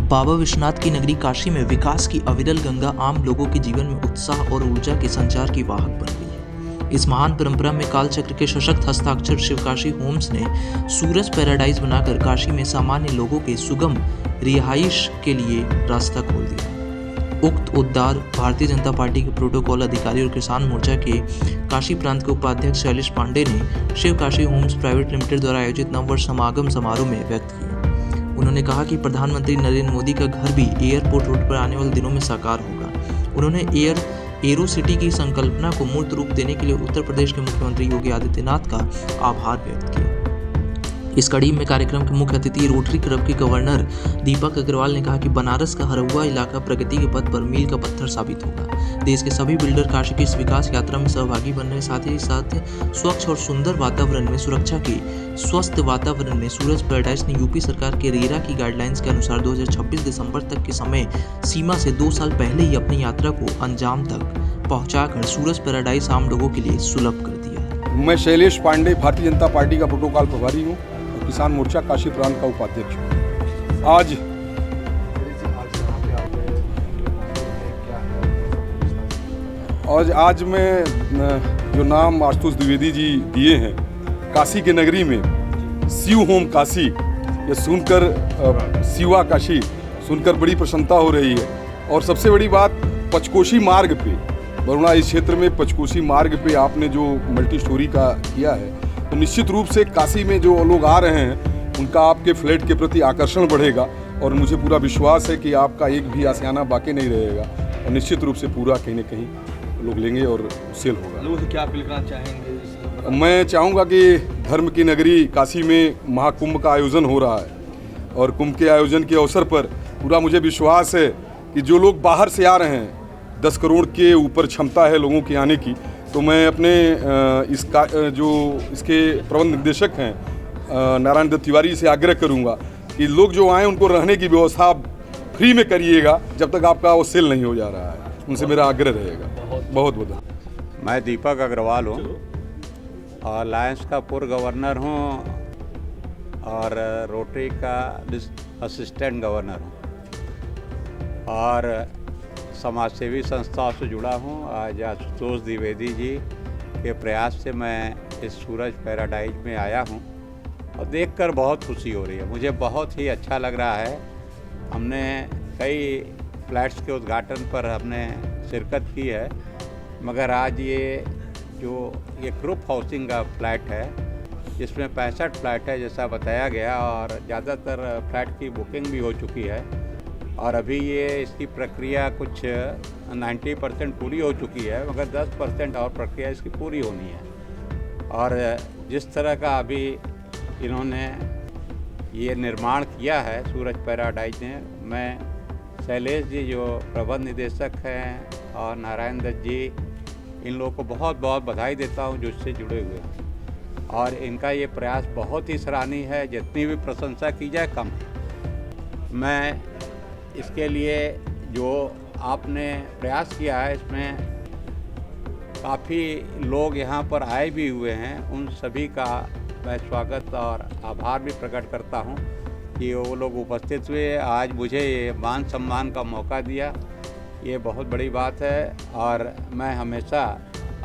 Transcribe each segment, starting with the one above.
बाबा विश्वनाथ की नगरी काशी में विकास की अविरल गंगा आम लोगों के जीवन में उत्साह और ऊर्जा के संचार की वाहक बन गई है। इस महान परंपरा में कालचक्र के सशक्त हस्ताक्षर शिवकाशी होम्स ने सूरज पैराडाइज बनाकर काशी में सामान्य लोगों के सुगम रिहाइश के लिए रास्ता खोल दिया। उक्त उद्धार भारतीय जनता पार्टी के प्रोटोकॉल अधिकारी और किसान मोर्चा के काशी प्रांत के उपाध्यक्ष शैलेश पांडे ने Shiv Kashi homes private limited द्वारा आयोजित नववर्ष समागम समारोह में व्यक्त किया। उन्होंने कहा कि प्रधानमंत्री नरेंद्र मोदी का घर भी एयरपोर्ट रोड पर आने वाले दिनों में साकार होगा। उन्होंने एरो सिटी की संकल्पना को मूर्त रूप देने के लिए उत्तर प्रदेश के मुख्यमंत्री योगी आदित्यनाथ का आभार व्यक्त किया। इस कड़ी में कार्यक्रम के मुख्य अतिथि रोटरी क्लब के गवर्नर दीपक अग्रवाल ने कहा कि बनारस का हरहुआ इलाका प्रगति के पथ पर मील का पत्थर साबित होगा। देश के सभी बिल्डर काशी की इस विकास यात्रा में सहभागी बनने साथ ही साथ स्वच्छ और सुंदर वातावरण में सुरक्षा के स्वस्थ वातावरण में सूरज पैराडाइज ने यूपी सरकार के रेरा की गाइडलाइंस के अनुसार 2026 दिसंबर तक के समय सीमा से 2 साल पहले ही अपनी यात्रा को अंजाम तक पहुंचाकर सूरज पैराडाइज आम लोगों के लिए सुलभ कर दिया। मैं शैलेश पांडे, भारतीय जनता पार्टी का प्रोटोकॉल प्रभारी हूँ और किसान मोर्चा काशी प्रांत का उपाध्यक्ष हूँ। आज मैं जो नाम आशुतोष द्विवेदी जी दिए हैं काशी के नगरी में शिव होम काशी, ये सुनकर शिवा काशी सुनकर बड़ी प्रसन्नता हो रही है। और सबसे बड़ी बात, पंचकोशी मार्ग पे वरुणा इस क्षेत्र में पंचकोशी मार्ग पे आपने जो मल्टी स्टोरी का किया है, तो निश्चित रूप से काशी में जो लोग आ रहे हैं उनका आपके फ्लैट के प्रति आकर्षण बढ़ेगा और मुझे पूरा विश्वास है कि आपका एक भी आशियाना बाकी नहीं रहेगा और निश्चित रूप से पूरा कहीं न कहीं लोग लेंगे और सेल होगा। लोगों से क्या अपील करना चाहेंगे? मैं चाहूँगा कि धर्म की नगरी काशी में महाकुंभ का आयोजन हो रहा है और कुंभ के आयोजन के अवसर पर पूरा मुझे विश्वास है कि जो लोग बाहर से आ रहे हैं, 10 करोड़ के ऊपर क्षमता है लोगों की आने की, तो मैं अपने इसके प्रबंध निदेशक हैं नारायण दत्त तिवारी से आग्रह करूंगा कि लोग जो आएँ उनको रहने की व्यवस्था फ्री में करिएगा जब तक आपका वो सेल नहीं हो जा रहा है। उनसे मेरा आग्रह रहेगा। बहुत बहुत। मैं दीपक अग्रवाल हूँ और लायंस का पूर्व गवर्नर हूँ और रोटरी का असिस्टेंट गवर्नर हूँ और समाजसेवी संस्थाओं से जुड़ा हूँ। आज आशुतोष द्विवेदी जी के प्रयास से मैं इस सूरज पैराडाइज में आया हूँ और देखकर बहुत खुशी हो रही है। मुझे बहुत ही अच्छा लग रहा है। हमने कई फ्लैट्स के उद्घाटन पर हमने शिरकत की है, मगर आज ये ग्रुप हाउसिंग का फ्लैट है जिसमें 65 फ्लैट है जैसा बताया गया और ज़्यादातर फ्लैट की बुकिंग भी हो चुकी है और अभी ये इसकी प्रक्रिया कुछ 90% पूरी हो चुकी है, मगर 10% और प्रक्रिया इसकी पूरी होनी है। और जिस तरह का अभी इन्होंने ये निर्माण किया है सूरज पैराडाइज ने, मैं शैलेश जी जो प्रबंध निदेशक हैं और नारायण दत्त जी, इन लोगों को बहुत बहुत बधाई देता हूं जो इससे जुड़े हुए हैं और इनका ये प्रयास बहुत ही सराहनीय है। जितनी भी प्रशंसा की जाए कम है। मैं इसके लिए जो आपने प्रयास किया है, इसमें काफ़ी लोग यहाँ पर आए भी हुए हैं, उन सभी का मैं स्वागत और आभार भी प्रकट करता हूँ कि वो लोग उपस्थित हुए, आज मुझे ये मान सम्मान का मौका दिया, ये बहुत बड़ी बात है। और मैं हमेशा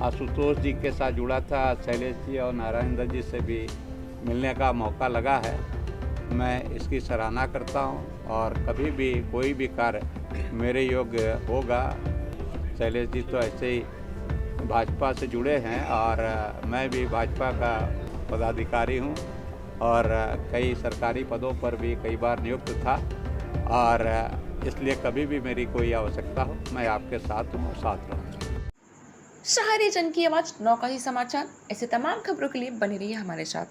आशुतोष जी के साथ जुड़ा था, शैलेश जी और नारायण दत्त जी से भी मिलने का मौका लगा है। मैं इसकी सराहना करता हूँ और कभी भी कोई भी कार्य मेरे योग्य होगा। शैलेश जी तो ऐसे ही भाजपा से जुड़े हैं और मैं भी भाजपा का पदाधिकारी हूँ और कई सरकारी पदों पर भी कई बार नियुक्त था और इसलिए कभी भी मेरी कोई आवश्यकता हो मैं आपके साथ हूँ और साथ रहूँगा। शहरी जन की आवाज नौकाही समाचार, ऐसे तमाम खबरों के लिए बने रहिए हमारे साथ।